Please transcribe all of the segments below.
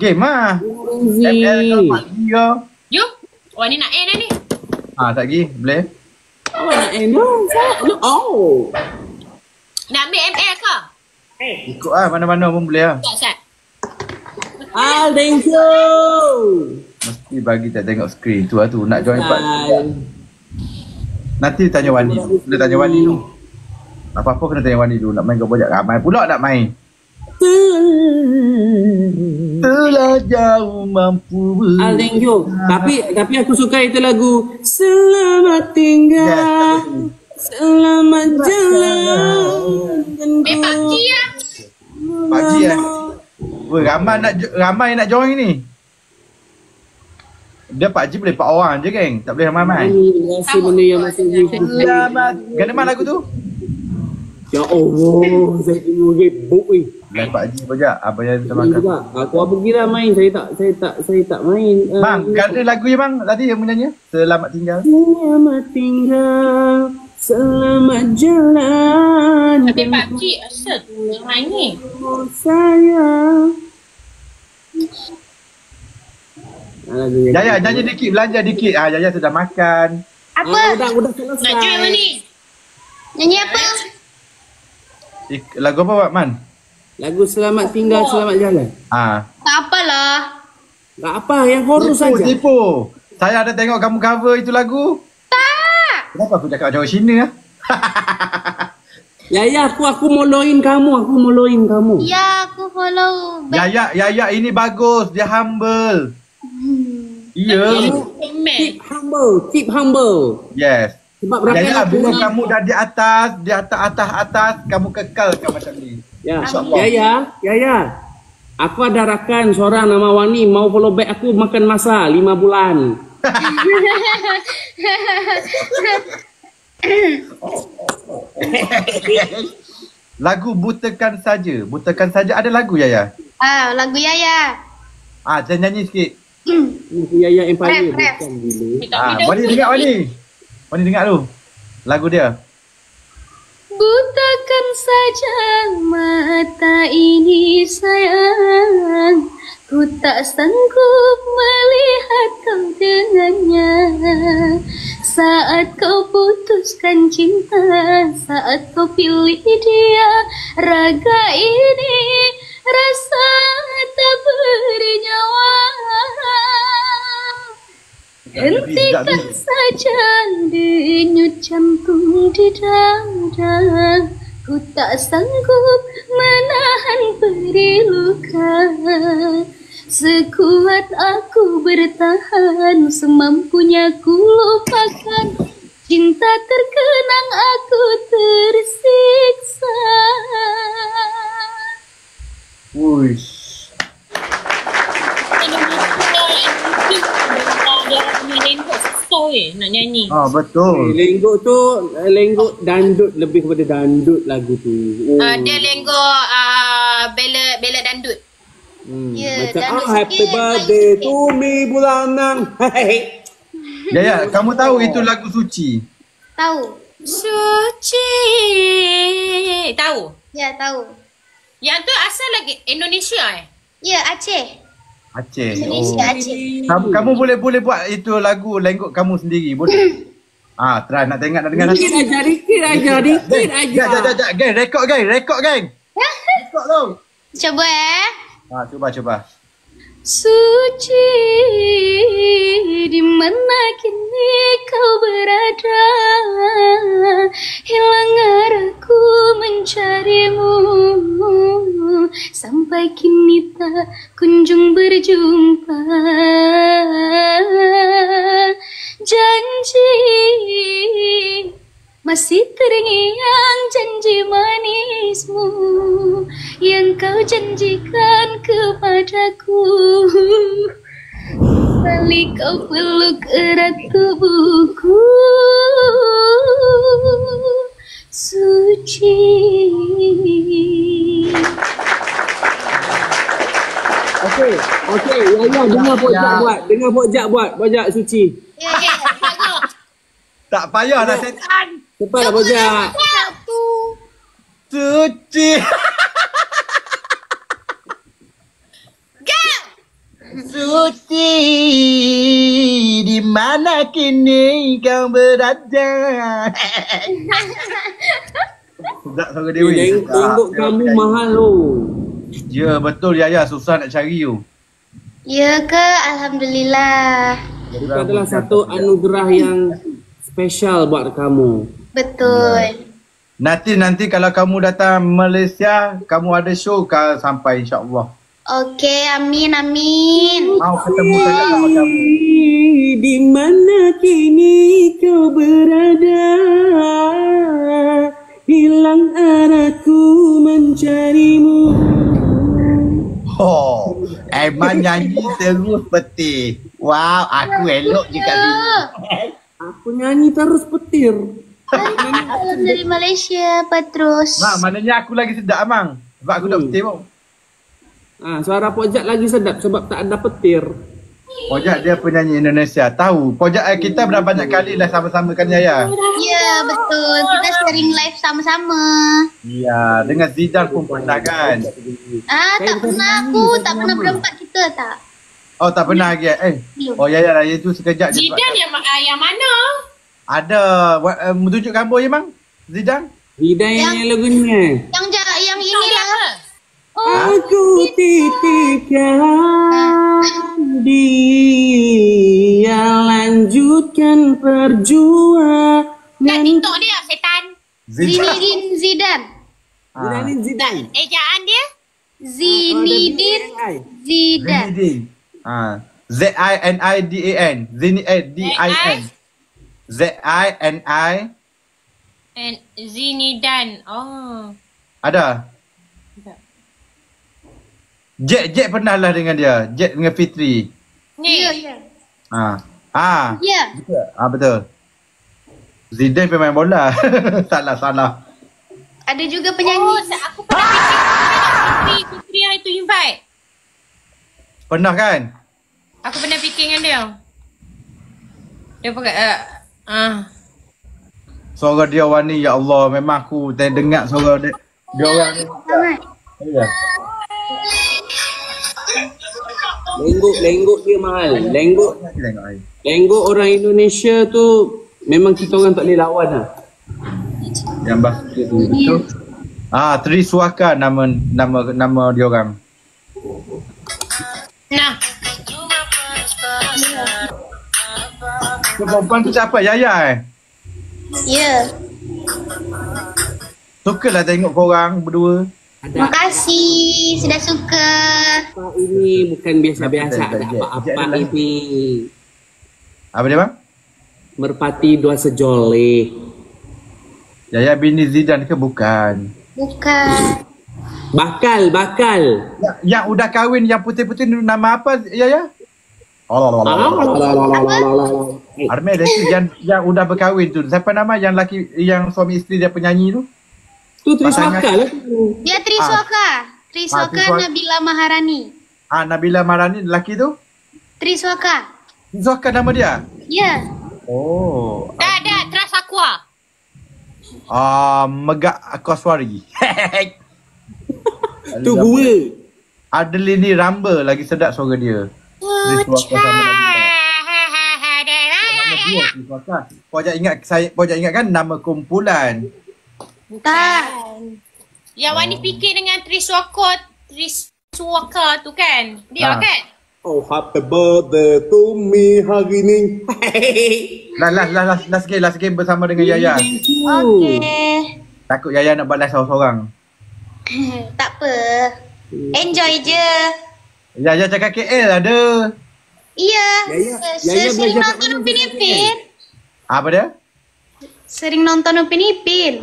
Game lah. ML ke PUBG ke. Jom. Wah ni nak end dah ni. Tak pergi. Boleh. Awak nak end dah? Oh. Nak ambil ML ke? Ikut lah. Mana-mana pun boleh lah. Tak. Thank you. Mesti bagi tak tengok skrin tu lah tu. Nak join PUBG. Nanti tanya Wani. Kena tanya Wani tu. Apa-apa kena tanya Wani dulu. Nak main ke bojak ramai pula nak main. Telah jauh mampu Thank you. Tapi aku suka itu lagu Selamat tinggal, selamat jalan. PUBG lah. PUBG lah. Weh, ramai nak join ni. Dia PUBG boleh 4 orang je geng. Tak boleh ramai-ramai. Rasa benda yang masih Selamat. Gana mana lagu tu? Ya Allah, saya tengok gebuk ni. Lain PUBG bojak. Apa yang kita makan? Aku apa kira main, saya tak main. Bang, ada lagu je bang tadi yang menyanyi. Selamat tinggal. Selamat tinggal, selamat jalan. Tapi PUBG asal tu main ni. Sayang. Jaya nyanyi dikit, belanja dikit. Jaya sudah makan. Apa? Udah selesai. Nak join mana ni? Nyanyi apa? Lagu apa Pak Man? Lagu selamat tinggal, selamat jalan. Tak apalah. Tak apa, yang horor saja. Tipu. Saya ada tengok kamu cover itu lagu. Tak. Kenapa aku cakap jauh sini lah? Ya, aku moloin kamu. Ya, aku follow. Yaya ini bagus, dia humble. Ya. Keep humble. Yes. Sebab rakan Yaya, aku bila ni. kamu dah di atas, kamu kekalkan macam ni. Ya, InsyaAllah. Yaya. Aku ada rakan seorang nama Wani mau follow back aku makan masa 5 bulan. Lagu Butakan Saja ada lagu Yaya? Lagu Yaya. Saya nyanyi sikit. Yaya Empire Rap. bukan dulu. Wani dengar Wani dengar tu. Lagu dia. Butakan saja mata ini sayang, ku tak sanggup melihat kau dengannya. Saat kau putuskan cinta, saat kau pilih dia, raga ini rasa tak bernyawa. Hentikan saja denyut jantung di dada, ku tak sanggup menahan perih luka. Sekuat aku bertahan, semampunya ku lupakan. Cinta terkenang aku tersiksa. Wush. Nak nyanyi. Betul. Lenggok dandut lebih kepada dandut lagu tu. Dia lenggok bela dandut. Ya, Macam dandut happy sikit, birthday main sikit. to me bulanang. Yaya, kamu tahu itu lagu suci? Tahu? Suci. Tahu? Ya, tahu. Yang tu asal lagi Indonesia Ya, Aceh. Aceh. Indonesia, Aceh. Kamu boleh buat itu lagu lenggok kamu sendiri, boleh? Try nak dengar nanti. Dikit aja. Sekejap, geng, rekod geng. Rekod tu. Coba Coba. Suci, di mana kini kau berada? Hilang arahku mencarimu, sampai kini tak kunjung berjumpa. Janji masih terngiang, janji manismu yang kau janjikan kepadaku. Kali kau peluk erat tubuhku, suci. Okey, Yaya dengar Pojak buat. Pojak suci. Ya, bagus. Tak payah dah setan. Cepatlah Pojak. Suci. Suci, di mana kini kau berada? Sedap suara Dewi. Tengok kamu mahal lo. Ya betul Yaya, susah nak cari tu. Ya ke? Alhamdulillah. Itu adalah satu anugerah yang spesial buat kamu. Betul. Nanti kalau kamu datang Malaysia, kamu ada show sampai insya-Allah. Okey, amin amin. Mau ketemu saja sama kamu. Di mana kini kau berada? Hilang arahku mencarimu. Oh, Aiman nyanyi terus peti. Wow, aku elok juga sini. Aku nyanyi terus petir. Salam dari Malaysia, Patros. Mak, maknanya aku lagi sedap Amang. Sebab aku dah peti pun. Suara Pojak lagi sedap sebab tak ada petir. Pojak dia penyanyi Indonesia. Tahu, Pojak kita dah banyak kali lah sama-sama kan Yaya? Ya, betul. Kita sering live sama-sama. Ya, dengan Zidan pun pernah kan? Tak pernah aku. Tak pernah berempat kita tak? Oh, tak pernah lagi. Oh Yaya lah, itu sekejap je. Zidan yang mana? Ada, tunjuk gambar je Mang? Zidan? Zidan yang lagunya. Yang inilah. Aku titipkan dia lanjutkan perjuangan. Kat TikTok dia setan. Zinedine Zidan. Zidan. Ejaan dia? Zinedine Zidan. Z-I-N-I-D-A-N. Z-I-D-I-N. Z-I-N-I. And Zinidan. Oh. Ada? Jack pernah lah dengan dia. Jack dengan Fitri. Ni. Ya. Ya. Betul. Zidane pemain bola. Salah. Ada juga penyanyi. Aku pernah fikir Fitri yang itu invite. Pernah kan? Aku pernah fikir dengan dia. Dia pakai Suara dia Wani, ya Allah, memang aku dengar suara dia orang ni. Ya. Lenggok dia mahal. Lenggok orang Indonesia tu memang kita orang tak boleh lawan lah. Yang basket tu betul. Triswaka nama dia orang. Nah. Perempuan tu siapa? Yaya Ya. Sukalah tengok korang berdua. Terima kasih sudah suka. Ini bukan biasa-biasa, ada apa-apa ini. Apa dia bang? Merpati dua sejoli. Yaya bini Zidan ke bukan? Bukan. Bakal. Yang udah kahwin yang putih-putih nama apa Yaya? Armel itu yang udah berkahwin tu. Siapa nama yang laki yang suami isteri dia penyanyi tu? Tu Triswaka lah. Dia Triswaka. Triswaka Nabila Maharani. Nabila Maharani lelaki tu? Triswaka. Triswaka nama dia? Ya. Oh. Dah, Trust Aqua. Megak Koswari. Tu gua. Adeline Ramba lagi sedap suara dia. Pojak ingat kan nama kumpulan. Tak. Yang Wani fikir dengan Triswaka tu kan? Dia kan? Oh, happy birthday to me hari ni. Last game bersama dengan Yaya. Okey. Takut Yaya nak balas seorang-seorang. Tak apa. Enjoy je. Yaya cakap KL ada. Iya. Yaya Sering belajar nonton Upin Ipin. Apa dia? Sering nonton Upin Ipin.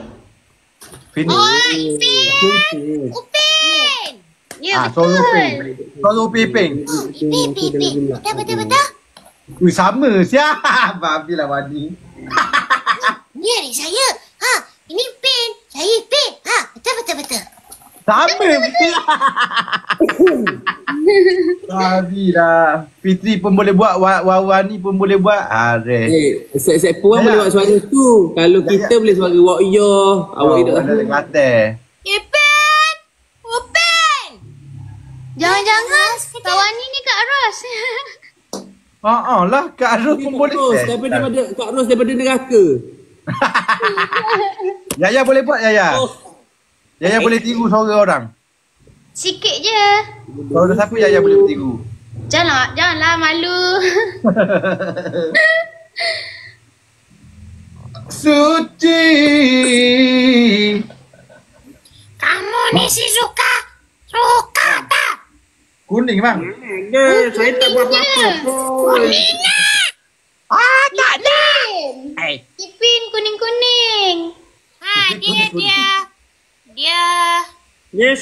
Fini. Upin! Ya, Solo betul. Upin. Betul. Ui, sama siapa? Babilah Wani. Ni adik saya. Ini Pin. Saya Pin. Betul. Sama betul. Babilah. Fitri pun boleh buat, Wani pun boleh buat. Set puan boleh buat suara tu. Kalau kita boleh suara wak yo. Awak hidup ada kata. Upin! Jangan-jangan kawan ni Kak Ros Lah, Kak Ros pun boleh Ros, test. Kak Ros daripada neraka. Yaya boleh buat, Yaya. Oh. Yaya boleh tiru suara orang. Sikit je. Suara siapa Yaya boleh tiru? Janganlah malu. Suci. Kamu ni si Suka. Suka tak? Kuning bang. Saya tak buat apa-apa. Kuning nak. Tak nak. Ipin kuning-kuning. Dia. Dia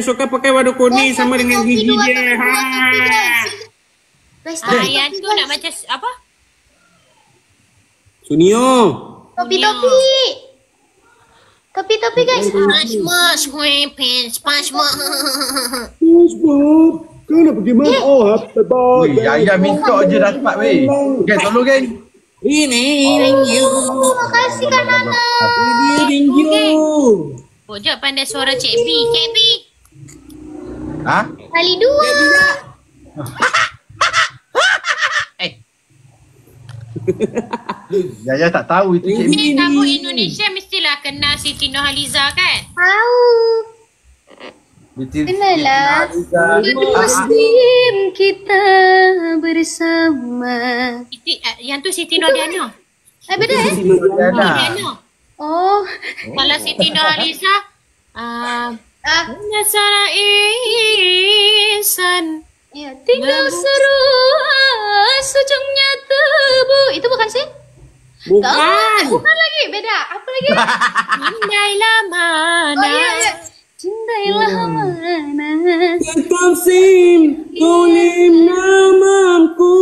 suka pakai warna kuning sama dengan gigi dia. Yang tu nak macam apa? Sunio. Topi-topi. Topi-topi guys. SpongeBob SquarePants. SpongeBob. SpongeBob. Kau nak pergi mana? Oh, happy birthday. Yaya minta je dapat weh. Geng, tolong geng. Ini ring you. Terima kasih Kak Nana. Ini ring you. Pojok pandai suara Cik B. Cik B. Ha? Kali 2. Yaya tak tahu itu Cik B. Ni kamu Indonesia mestilah kenal Siti Nurhaliza kan? Tahu. Kenalah. Muslim kita bersama. Yang tu Siti Nurhaliza. Beda Yaya. Oh. Kalau Siti Nurhaliza Nasara Ihsan. Ya, tinggal seru sejengnya tebu. Itu bukan sih? Bukan. Bukan lagi, beda. Apa lagi? Cindailah mana. Oh iya. Cindailah mana. Tamsim tulim namaku.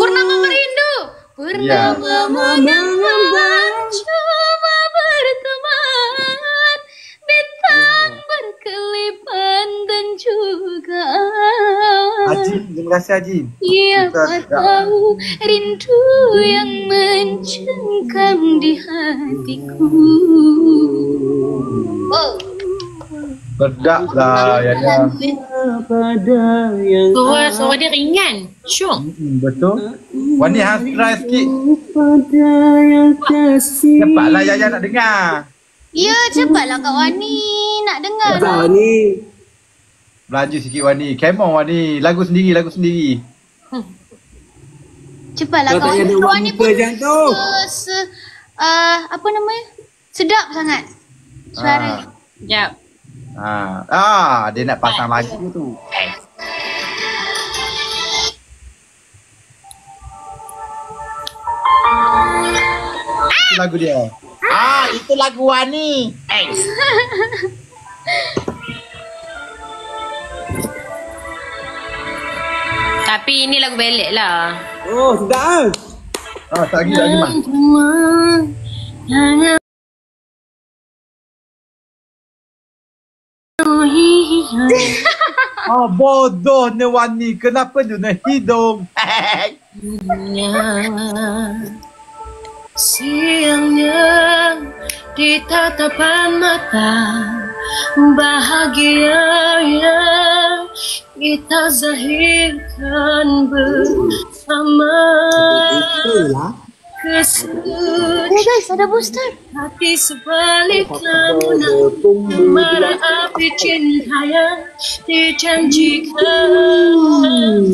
Purnama merindu. Purnama menambah cuma berteman. Bintang berkelipan dan juga Haji, terima kasih Haji. siapa tahu rindu yang mencengkam di hatiku. Berdak lah Yaya. Pada yang Suara dia ringan. Syok. Betul. Wani hang try sikit. pada yang kasih. Cepatlah Yaya nak dengar. Ya, cepatlah Kak Wani nak dengar. Apa ni? Melaju sikit Wani. Come on Wani. Lagu sendiri. Cepatlah Kau Kak tak Wani. ada Kak buat Wani muka pun macam tu. apa namanya? Sedap sangat suara. Sekejap. Dia nak pasang lagu tu. Itu lagu dia. Itu lagu Wani. Tapi ini lagu belik lah. Oh, sudah. Tak lagi Mak. Bodohnya Wani. Kenapa guna hidung? Siangnya di tatapan mata bahagia yang kita zahirkan bersama. Guys, ada booster. Hati sebalik lamunan bara api cinta yang dijanjikan.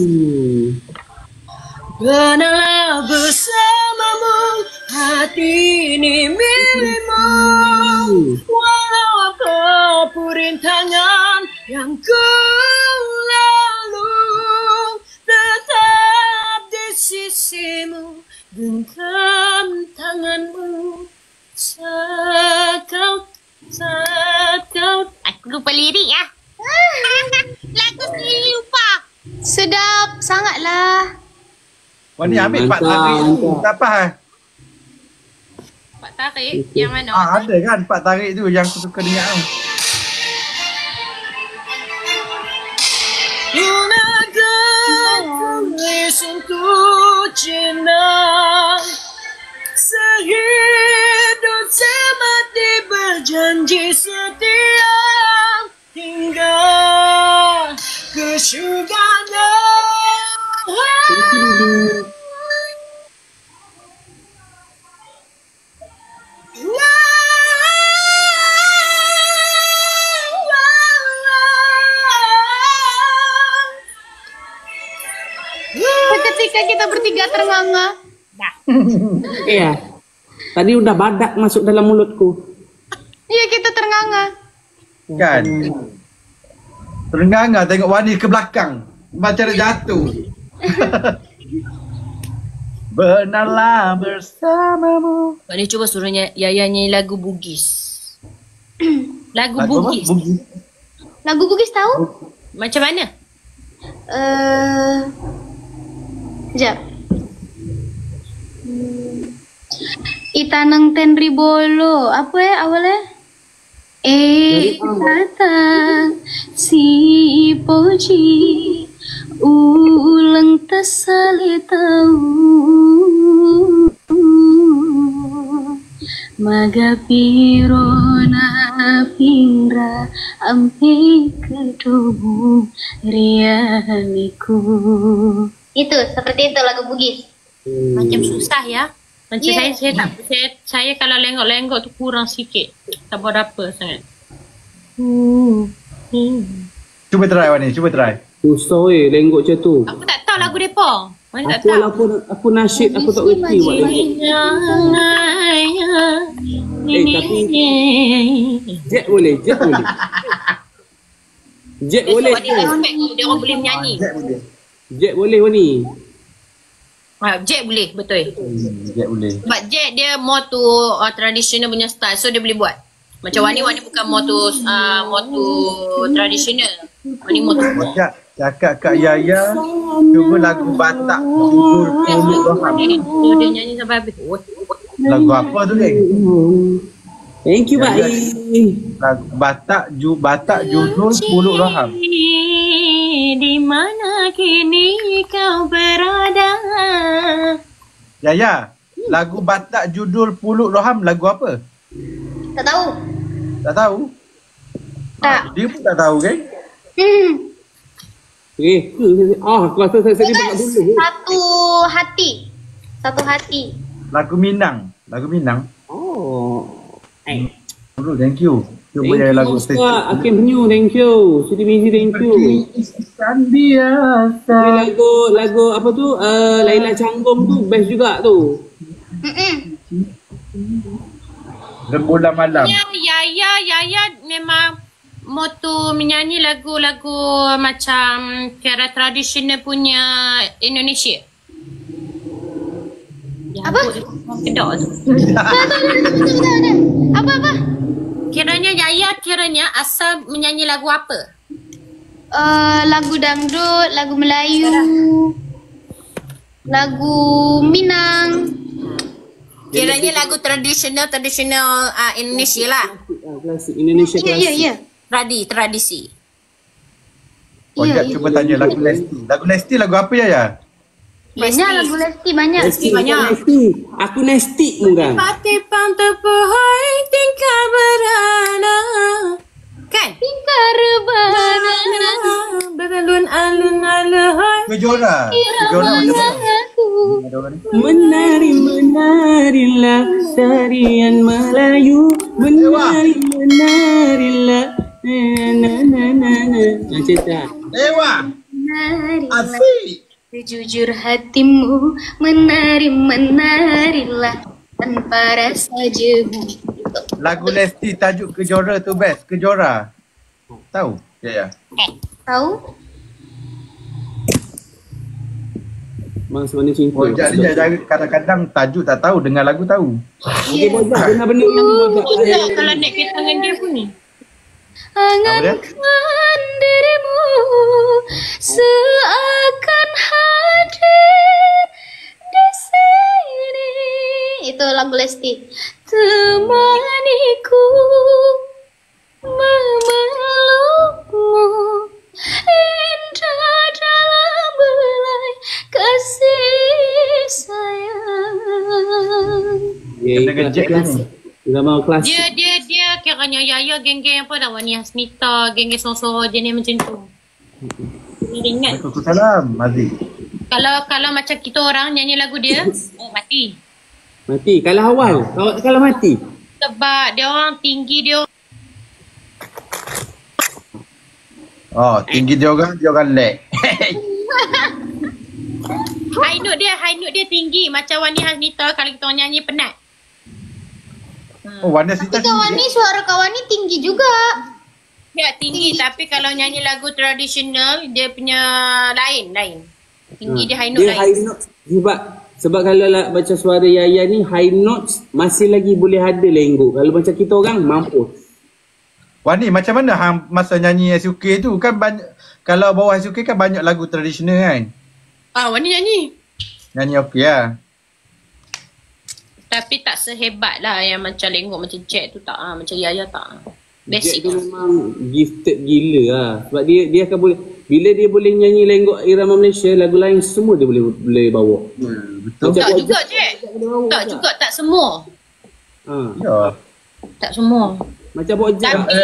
Benar bersamamu, hati ini milikmu. Walau apapun rintangan yang kau lalui, tetap di sisimu, genggam tanganmu. Saat kau aku lupa lirik ya. Lagu sendiri lupa. Sedap sangatlah. Wani ambil Pak Tarik tu. Tak apa. Pak Tarik yang mana? Ada kan Pak Tarik tu yang aku suka dengar tu. Tulis untuk cinta, sehidup semati berjanji setia hingga ke syurga. Saksikan kita bertiga ternganga. Iya. Tadi udah badak masuk dalam mulutku. Iya, kita ternganga. Kan? Terengah-engah tengok Wani ke belakang. Macam dia jatuh. Benarlah bersamamu. Wani cuba suruh Yaya nyanyi lagu Bugis. Lagu Bugis. Lagu Bugis tahu? Macam mana? Sekejap. Itanang tenri bolo. Apa ya awalnya? Datang si poji ulang tasali tahu magapirona pingra ampe kedomu rianiku. Itu seperti itu lagu Bugis. Macam susah ya. Macam saya kalau lenggok-lenggok tu kurang sikit. Tak berapa sangat. Cuba try Wani, cuba try. Susah lenggok macam tu. Aku tak tahu lagu depa. Mana tak tahu. Aku nasyid aku tak reti buat lagu. Tapi Jet boleh. Jet boleh. Dia orang boleh menyanyi. Jet boleh Wani. Jet boleh, betul. Jet boleh. Sebab Jet dia more to traditional punya style. So dia boleh buat. Macam Wani bukan more to traditional. Wani more to Cakap Kak Yaya cuba lagu Batak Judul Roham. Dia nyanyi sampai habis. Lagu apa tu geng? Thank you Pak. Lagu Batak Judul Pulut Roham. Di mana kini kau berada? Yaya, lagu Batak Judul Pulut Roham lagu apa? Tak tahu. Tak tahu? Tak. Dia pun tak tahu geng? Aku rasa saya dengar dulu. Satu hati. Lagu Minang. Oh. Dulu, thank you. Cuba Yaya lagu Hakim New, thank you. Siti Mizi, thank you. Kan biasa. Lagu apa tu? Laila Canggung tu best juga tu. Rembulan Malam. Yaya memang moto menyanyi lagu-lagu macam kira tradisional punya Indonesia. Apa? Kedok tu. Apa? Kiranya Yaya asal menyanyi lagu apa? Lagu dangdut, lagu Melayu, lagu Minang. Kiranya lagu tradisional Indonesia lah. Klasik Indonesia klasik. Ya. Tradisi. Ojak cuba tanya lagu Lesti. Lagu Lesti lagu apa Yaya? Banyak lagu Lesti banyak. Aku Nesti bukan? Pati pantai pohon tingkah berana. Kan? Tingkah rebana. Beralun-alun alun. Kejora macam mana? Menarilah tarian Melayu. Menarilah. Cerita. Dewa. Asik. Sejujur hatimu menarilah tanpa rasa jemu. Lagu Lesti tajuk Kejora tu best. Kejora. Tahu? Ya. Tahu? Masa mana cinta. Ojak ni kadang-kadang tajuk tak tahu, dengar lagu tahu. Okey Bojak, benar-benar Kalau naik kereta dengan dia pun ni. Angankan dirimu seakan hadir di sini. Itu lagu Lesti. Temaniku memelukmu indah dalam belai kasih sayang. Kena kejek ni. Drama kelas. Dia kiranya Yaya geng-geng apa dah Wani Hasmita, geng-geng soro-soro jenis macam tu. Dia ingat. Waalaikumsalam, Mazi. Kalau macam kita orang nyanyi lagu dia, mati. Mati. Kalau awal, kalau mati. Sebab dia orang tinggi dia. Oh, tinggi dia orang lag. high note dia tinggi macam Wani Hasnita kalau kita orang nyanyi penat. Oh, Wani Tapi Hasnita Kawani, suara Kawani tinggi juga. Ya tinggi tapi kalau nyanyi lagu tradisional dia punya lain. Tinggi dia high note Dia lain. high note sebab kalau macam suara Yaya ni high notes masih lagi boleh ada lenggok. Kalau macam kita orang mampus. Wani, macam mana hang masa nyanyi SUK tu kan banyak, kalau bawah SUK kan banyak lagu tradisional kan? Wani nyanyi. Nyanyi okey lah. Tapi tak sehebat lah yang macam lenggok macam Jack tu tak. Macam Yaya tak. Jack Basic tu lah. memang gifted gila lah. Sebab dia akan boleh, bila dia boleh nyanyi lenggok irama Malaysia, lagu lain semua dia boleh bawa. Betul. Macam Tak Bob juga Jack, Jack. dia bawa Tak tak? juga, tak semua. Ya. Tak semua. Macam Bob Jack. Tapi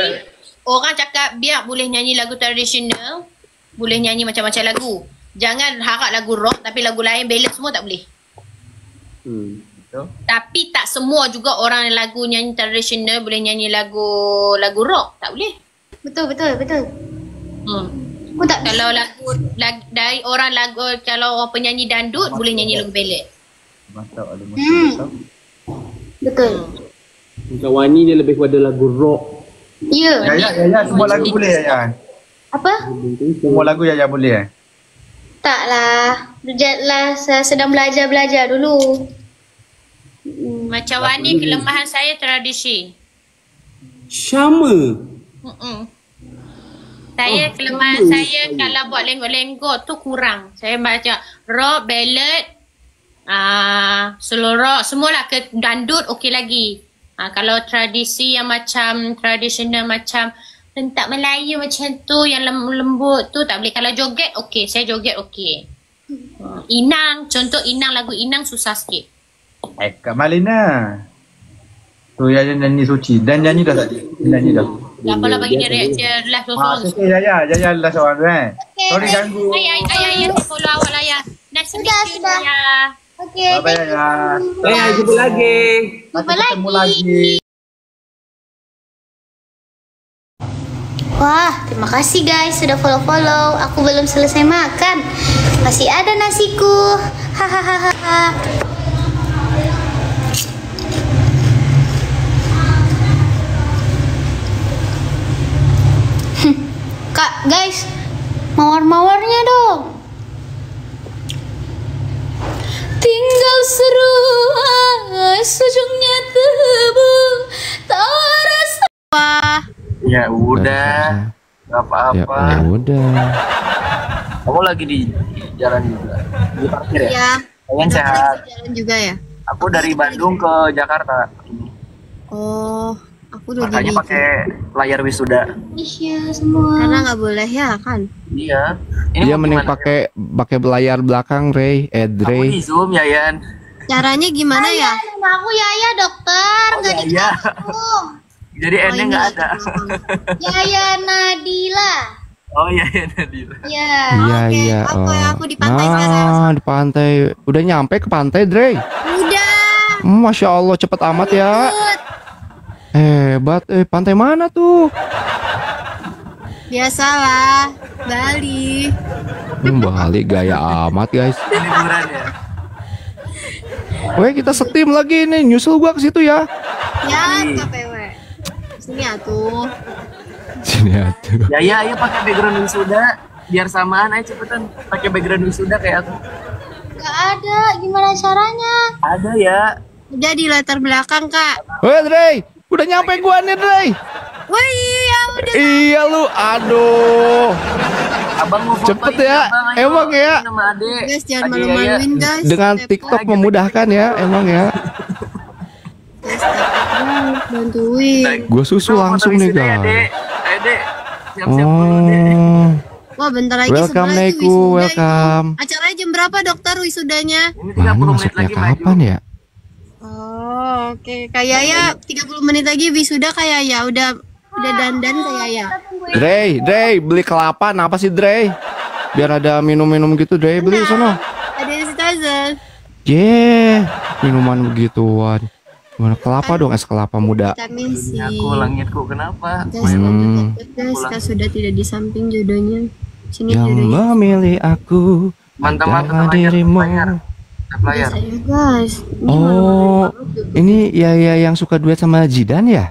orang cakap biar boleh nyanyi lagu tradisional, boleh nyanyi macam-macam lagu. Jangan harap lagu rock tapi lagu lain ballad semua tak boleh. Tapi tak semua juga orang lagu nyanyi tradisional boleh nyanyi lagu rock, tak boleh. Betul. Aku tak Kalau lagu dari orang lagu, kalau orang penyanyi dandut boleh nyanyi lagu ballad. Mantap ada betul. Macam Wani dia lebih kepada lagu rock. Ya. Yaya semua lagu boleh Yaya. Apa? Semua lagu Yaya boleh Taklah. Saya sedang belajar dulu. Macam Wani, kelemahan saya tradisi. Sama. Saya kelemahan saya kalau buat lenggok-lenggok tu kurang. Saya baca rock, ballad, slow rock, semualah ke dandut okey lagi. Kalau tradisi yang macam tradisional macam rentak Melayu macam tu yang lembut tu tak boleh. Kalau joget okey, saya joget okey. Inang, contoh Inang, lagu Inang susah sikit. Kak Malina. Tu Yaya nyanyi suci dan nyanyi dah tak? Nyanyi dah. Tak apalah bagi dia reaction last seorang. Okay Yaya lah seorang tu kan. Sorry ganggu. Ayah, saya follow awak lah ya. Nice to meet you ya. Okey. Bye bye Yaya. Jumpa lagi. Nanti ketemu lagi. Wah, terima kasih guys sudah follow. Aku belum selesai makan. Masih ada nasiku. Hahaha. Kak, guys, mawar-mawarnya dong. Tinggal seru sejungnya tebu, tak rasa. Ya udah, nggak apa-apa. Ya udah. Kamu lagi di jalan juga, di parkir ya? Ya. Kalian sehat. Jalan juga ya. Aku dari Bandung ke Jakarta. Oh, aku udah Makanya pakai layar wisuda. Indonesia semua. Karena nggak boleh ya kan? Iya. Dia mau mending gimana? pakai layar belakang Ray, Kamu Ray. di zoom ya Yan. Caranya gimana ya? Nama aku Yaya dokter, nggak Yaya. dikasih. Jadi N-nya nggak ada. Yaya Nadila. Oh iya Nadila. Ya. Iya. Aku di pantai sekarang. Nah, di pantai. Udah nyampe ke pantai, Dre. Udah. Masya Allah cepet amat ya. Hebat. Pantai mana tuh? Biasalah, Bali. Bali gaya amat guys. Ini liburan ya. Weh kita setim lagi nih. Nyusul gua ke situ ya. Ya, KPW. Sini atuh. Sini atuh. Ya ayo pakai background wisuda biar samaan aja cepetan pakai background wisuda kayak aku. Gak ada, gimana caranya? Ada ya. Udah di latar belakang, Kak. Weh Dre, udah nyampe gua nih Dre. Wah iya, udah. Iya lu, aduh. Abang mau foto Cepet ini, ya, Abang, ayo. emang ya. Ini nama adek. Guys, jangan Ade Yaya. malu-maluin, guys. Dengan Step TikTok lagi. memudahkan ya, emang ya. bantuin. Gue susul Bro, langsung foto nih wisuda ya, guys. Dek. Ayo Dek, siap-siap dulu Dek. Oh, Wah, bentar lagi welcome sebelah itu Neku, wisuda welcome. itu. Acaranya jam berapa, dokter, wisudanya? Ini 30 Mana menit masuknya lagi maju. kapan ya? Oh, oke. Kayak ya 30 menit lagi wisuda kayak ya udah dandan kayak ya. Dre, beli kelapa, apa sih Dre? Biar ada minum-minum gitu Dre, beli sono. Ada sanitizer. Minuman begituan. Gimana kelapa dong, es kelapa muda. Vitamin C. Ini aku langitku kenapa? Guys, guys, kita sudah tidak di samping jodohnya. Sini Yang jodohnya. memilih aku Mantap-mantap adalah dirimu. layar. Saya guys. Oh, ini ya yang suka duet sama Zidan ya?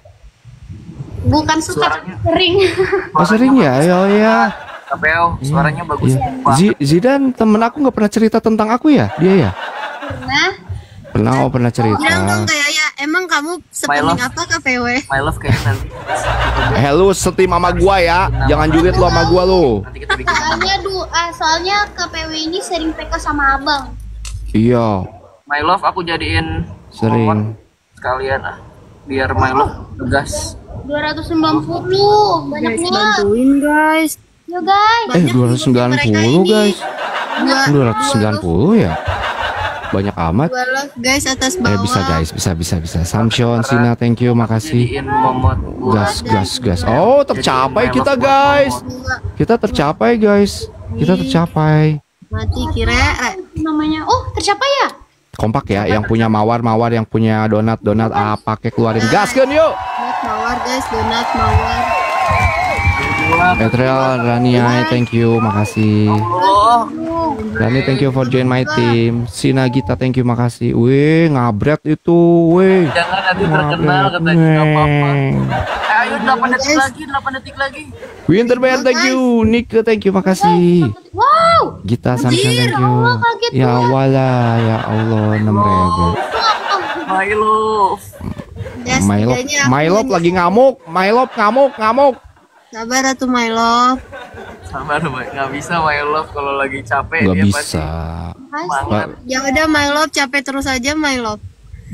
Bukan suka, Suaranya. sering. Oh sering ya, ya. KPO, suaranya bagus. Iya. Zidan temen aku nggak pernah cerita tentang aku ya, dia ya? Pernah cerita. Bilang dong kayak ya, emang kamu sepenting apa KPW? My love kayaknya nanti. Lu setim sama gua ya, jangan julid lu sama gua lu. Nanti kita bikin. Soalnya KPW ini sering PK sama abang. Iya, My love aku jadiin sering. sekalian biar my love tegas. 290 banyak banget. Bantuin guys. Yo guys. 290 guys. 290 ya? Banyak amat. Gua love guys atas bawah. Bisa guys, bisa. Samsion, Sina, thank you, makasih. Jadiin momot buat Gas. Oh, tercapai kita guys. Kita tercapai guys. Mati kira Namanya, oh tercapai ya? Kompak ya, yang punya mawar, yang punya donat, pakai keluarin gas kan yuk. donat mawar guys, donat mawar. Etrel, Rania, thank you, makasih. Rani, thank you for join my team. Sina Gita, thank you, makasih. Wih, ngabret itu, wih. Jangan nanti terkenal katanya nggak apa-apa. Ayo 8 detik lagi. Winterman, thank you. Nick, thank you, makasih. Wow. Gita, Samson, thank you. Ya wala, ya Allah, 6.000. My love. My love lagi ngamuk. My love ngamuk. Sabar atuh my love. Sabar, nggak bisa my love kalau lagi capek. Gak dia bisa. Semangat. Ya udah my love, capek terus aja my love.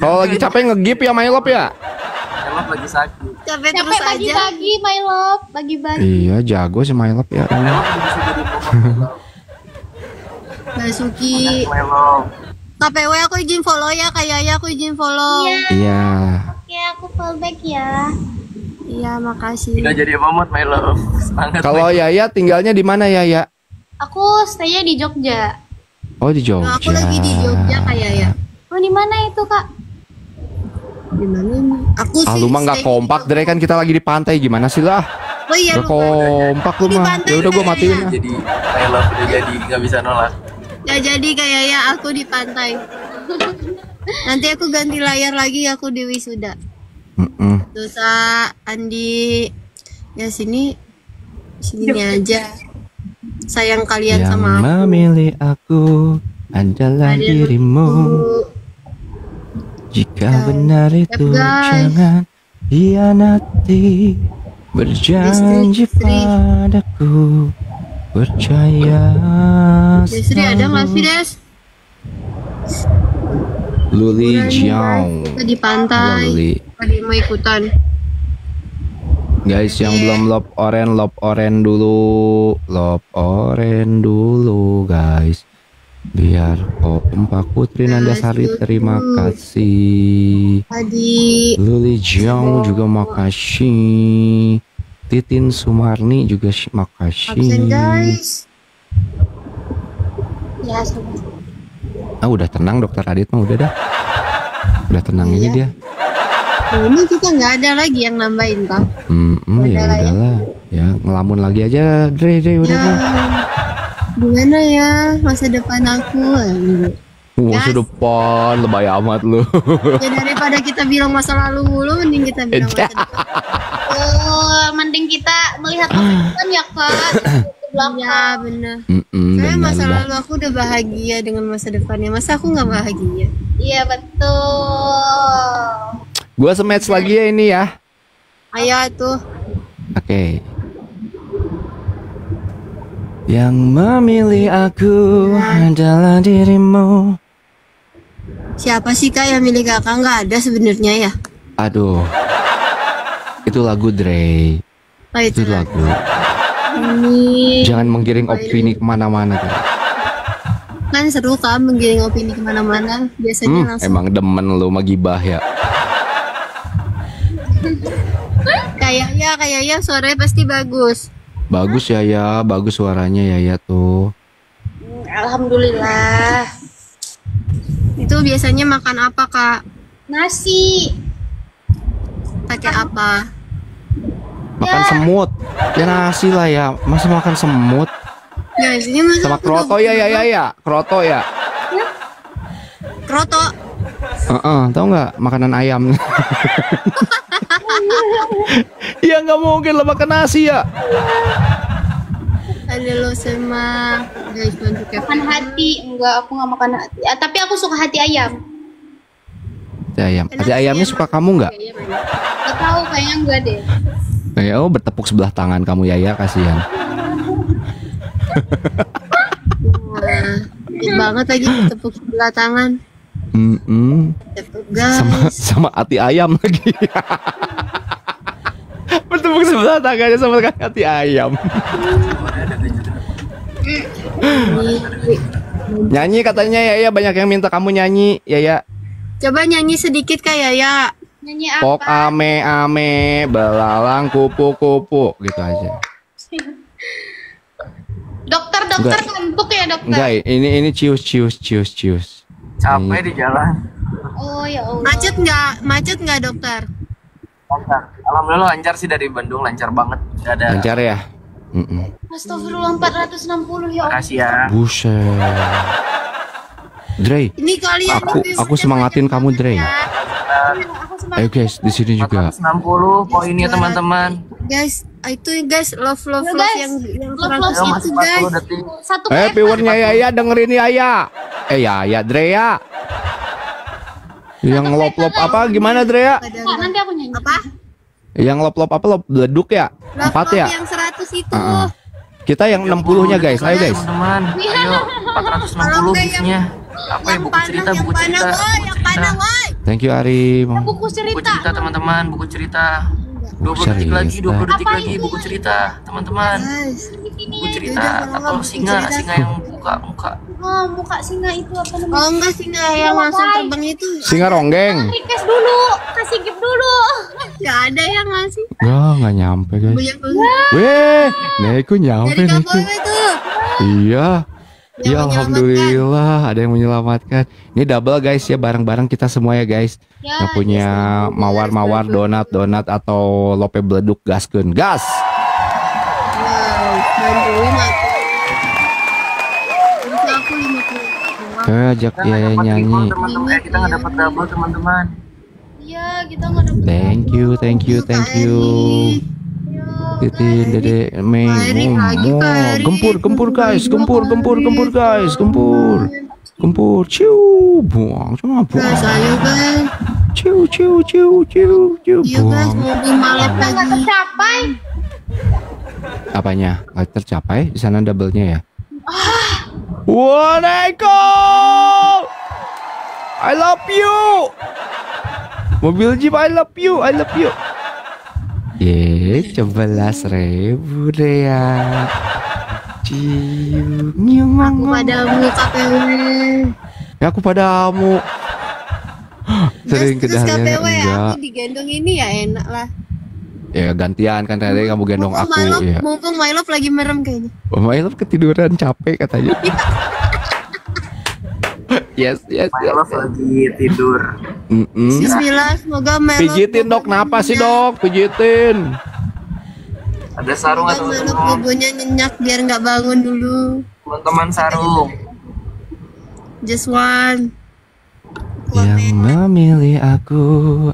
Kalau lagi capek ngegip ya my love ya. My love lagi sakit. Capek terus aja. Bagi-bagi my love, bagi-bagi. Iya, jago sih my love ya. Basuki. My love. KPW aku izin follow ya, kayak ya aku izin follow. Iya. Oke, aku follow back ya. Iya, makasih. Udah jadi momot my love. Semangat. Kalau Yaya tinggalnya di mana Yaya? Aku stay di Jogja. Oh di Jogja. Nah, aku lagi di Jogja kayak ya. Oh di mana itu kak? Di mana nih? Aku Ah lu mah nggak kompak, Dre, kan kita lagi di pantai, gimana sih lah? Oh iya, Gak kompak lu Di mah. pantai Ya udah gua udah matiin. ya. Jadi my love udah jadi nggak bisa nolak. Ya jadi kayak ya aku di pantai. Nanti aku ganti layar lagi, aku di wisuda. Dosa Andi. Ya sini aja. Sayang kalian Yang sama aku. memilih aku adalah dirimu. Jika benar itu guys. jangan hianati. Berjanji Istri. padaku, percaya Desri ada nggak sih Des? Luli Jiao. Kita di Halo pantai. Luli. Tadi mau ikutan. Guys yang belum love oren dulu guys. Biar Pak Putri Nandasari terima kasih. Tadi Luli Jiao juga makasih. Titin Sumarni juga makasih. absen guys. Ya sudah. Ah udah tenang Dokter Adit mah udah dah. Udah tenang ini dia. Nah, ini kita nggak ada lagi yang nambahin toh. Ya udahlah. Ya ngelamun lagi aja Dre udah. Ya, gimana ya masa depan aku? Masa depan lebay amat lu. Ya daripada kita bilang masa lalu mulu, mending kita bilang masa depan. Oh, mending kita melihat masa depan ya kak. Ya benar. Saya Benar masa dah. lalu aku udah bahagia dengan masa depannya. Masa aku nggak bahagia? Iya betul. Gua sematch lagi ya ini ya. Ayo tuh. Oke. Yang memilih aku adalah dirimu. Siapa sih kak yang milih kakak? Nggak ada sebenarnya ya. Aduh. Itu lagu Dre. Oh itu Itu lagu. Ini Jangan menggiring opini kemana-mana tuh. kan seru kan menggiring opini kemana-mana. Biasanya langsung Emang demen lu mah gibah ya. kayaknya suaranya pasti bagus. Bagus ya, bagus suaranya ya tuh. Alhamdulillah. Itu biasanya makan apa kak? Nasi. Pakai apa? Makan semut. Ya nasi lah ya. Masa makan semut? Guys, ini masa Sama aku kroto udah- ya. Kroto ya. Kroto. Tahu nggak makanan ayam? Ya nggak mungkin lah makan nasi ya. Halo sama guys, bantu Makan Kevin. hati, enggak, aku nggak makan hati. Tapi aku suka hati ayam. Hati ayam. Hati ayamnya suka kamu nggak? Gak tahu, kayaknya enggak deh. Ya, oh bertepuk sebelah tangan kamu Yaya, kasihan. Wah, sakit banget lagi tepuk sebelah tangan. Tepuk Sama guys. sama hati ayam lagi. Bertepuk sebelah tangannya sama hati ayam. Nyanyi katanya Yaya, banyak yang minta kamu nyanyi Yaya. Coba nyanyi sedikit kayak ya. Nyanyi Pok apa? ame ame belalang kupu kupu gitu aja. Dokter ngantuk ya dokter? Enggak, ini cius. Capek di jalan. Oh ya Allah. Macet nggak dokter? Lancar. Alhamdulillah lancar sih, dari Bandung lancar banget. Gak ada. Lancar ya. Astagfirullah, 460 ya Allah. Makasih ya. Buset. Dre, Ini kalian aku semangatin kamu Dre. Ayo guys, di sini juga. 460 poinnya teman-teman. guys, itu guys love guys, yang love Ayo, itu masih guys. 40 detik. Satu Viewernya Yaya dengerin Yaya. Yaya, Dre ya. Yang lop apa gimana Dre ya? Kak, nanti aku nyanyi. Apa? Yang lop apa lop leduk ya? 4 ya? Yang 100 itu. Kita yang 60-nya guys, ayo guys. Teman-teman, ayo 460 bisnya. Apa ya, buku cerita, buku cerita. Yang panah, woi. Thank you Ari. Buku Buku cerita. cerita teman-teman, buku cerita. 20 detik lagi, 20 detik lagi buku cerita, teman-teman. Guys, Buku cerita atau singa yang buka muka. Oh, muka singa itu apa namanya? oh enggak sih nggak yang langsung terbang itu. Singa ronggeng. Request dulu, kasih gift dulu. Nggak ada yang ngasih. Nggak nyampe guys. Banyak banget. Weh, Neko nyampe Dari Neko. kamu itu. Iya. Yang Ya alhamdulillah ada yang menyelamatkan. Ini double guys ya, bareng-bareng kita semua ya guys. Ya, Yang punya mawar-mawar donat atau lope beleduk gaskeun. Gas. Wow, bantuin aku. Terus aku 50. Ajak ya nyanyi. Teman-teman, kita nggak dapat double teman-teman. Iya, kita nggak dapet. Thank you. Titin, Dede, Meng, gempur guys, gempur guys, gempur, ciu, buang, cuma Guys, buang, ayo guys. ciu, Iya guys, buang. mobil malap Nggak lagi. tercapai. Apanya? Nggak tercapai? Di sana double-nya ya? Wah, Neko! I love you! Mobil Jeep, I love you! Ye, 11.000 deh ya. Ciu, Aku padamu KPW. Ya aku padamu. Sering ke Terus dalamnya KPW enggak. aku digendong ini ya enak lah. Ya gantian kan tadi kamu gendong aku ya. Mumpung my love lagi merem kayaknya. Oh, my love ketiduran capek katanya. Yes. My love lagi tidur. Bismillah, semoga my love. Pijitin dok, kenapa sih dok? Pijitin. Ada sarung Semoga atau my love teman-teman? bobonya nyenyak biar nggak bangun dulu. Teman-teman sarung. Just one. Yang memilih aku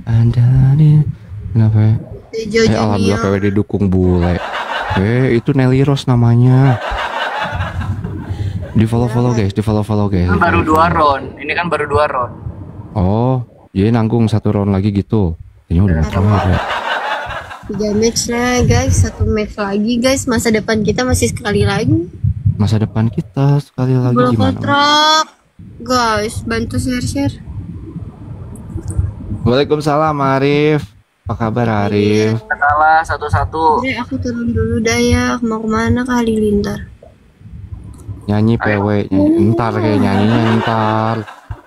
adalah kenapa ya? Tejo Alhamdulillah Junior. PW didukung bule. Itu Nelly Rose namanya. Di follow guys, Kan baru 2 round. Ini kan baru 2 round. Oh, jadi nanggung 1 round lagi gitu. Ini udah macam ya. 3 match lah guys, 1 match lagi guys. Masa depan kita masih sekali lagi. Masa depan kita sekali lagi Bola gimana? kontrak. Guys, bantu share. Waalaikumsalam Arif. Apa kabar Arif? Kalah 1-1. Bre, aku turun dulu dah ya. Mau kemana ke Halilintar? Nyanyi PW, nyanyi. Ntar kayak nyanyinya ntar.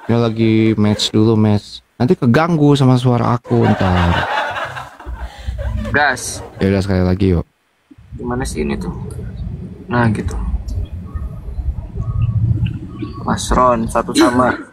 Dia lagi match dulu match. Nanti keganggu sama suara aku ntar. Gas. Ya udah sekali lagi yuk. Gimana sih ini tuh? Nah gitu. Mas Ron, 1 sama.